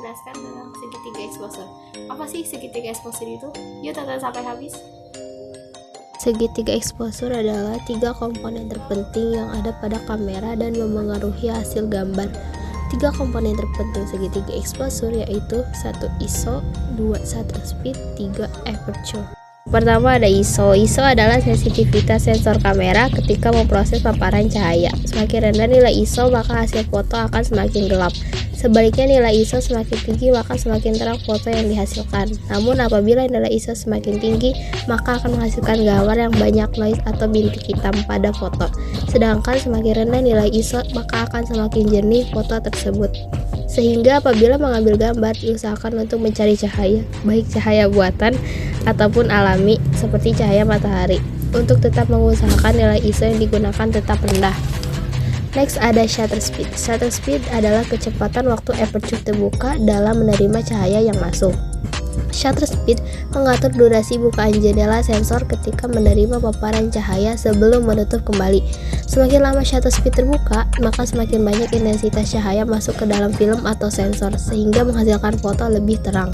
menjelaskan tentang segitiga exposure. Apa sih segitiga exposure itu? Yuk tonton sampai habis. Segitiga exposure adalah 3 komponen terpenting yang ada pada kamera dan memengaruhi hasil gambar. 3 komponen terpenting segitiga exposure yaitu 1 ISO, 2 shutter speed, 3 aperture. Pertama ada ISO. ISO adalah sensitivitas sensor kamera ketika memproses paparan cahaya. Semakin rendah nilai ISO, maka hasil foto akan semakin gelap. Sebaliknya, nilai ISO semakin tinggi, maka semakin terang foto yang dihasilkan. Namun apabila nilai ISO semakin tinggi, maka akan menghasilkan gambar yang banyak noise atau bintik hitam pada foto. Sedangkan semakin rendah nilai ISO, maka akan semakin jernih foto tersebut. Sehingga apabila mengambil gambar, diusahakan untuk mencari cahaya, baik cahaya buatan ataupun alami seperti cahaya matahari, untuk tetap mengusahakan nilai ISO yang digunakan tetap rendah. Next ada shutter speed. Shutter speed adalah kecepatan waktu aperture terbuka dalam menerima cahaya yang masuk. Shutter speed mengatur durasi bukaan jendela sensor ketika menerima paparan cahaya sebelum menutup kembali. Semakin lama shutter speed terbuka, maka semakin banyak intensitas cahaya masuk ke dalam film atau sensor, sehingga menghasilkan foto lebih terang.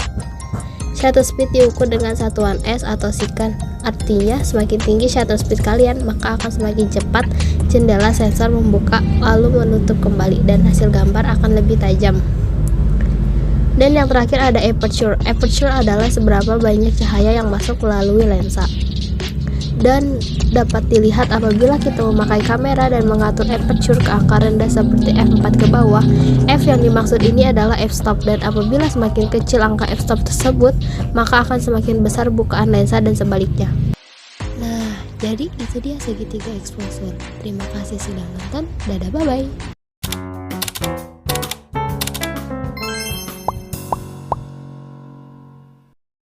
Shutter speed diukur dengan satuan S atau second. Artinya, semakin tinggi shutter speed kalian, maka akan semakin cepat jendela sensor membuka lalu menutup kembali, dan hasil gambar akan lebih tajam. Dan yang terakhir ada aperture. Aperture adalah seberapa banyak cahaya yang masuk melalui lensa, dan dapat dilihat apabila kita memakai kamera dan mengatur aperture ke angka rendah seperti f4 ke bawah. F yang dimaksud ini adalah f-stop, dan apabila semakin kecil angka f-stop tersebut, maka akan semakin besar bukaan lensa dan sebaliknya. Nah, jadi itu dia segitiga exposure. Terima kasih sudah nonton. Dadah, bye-bye.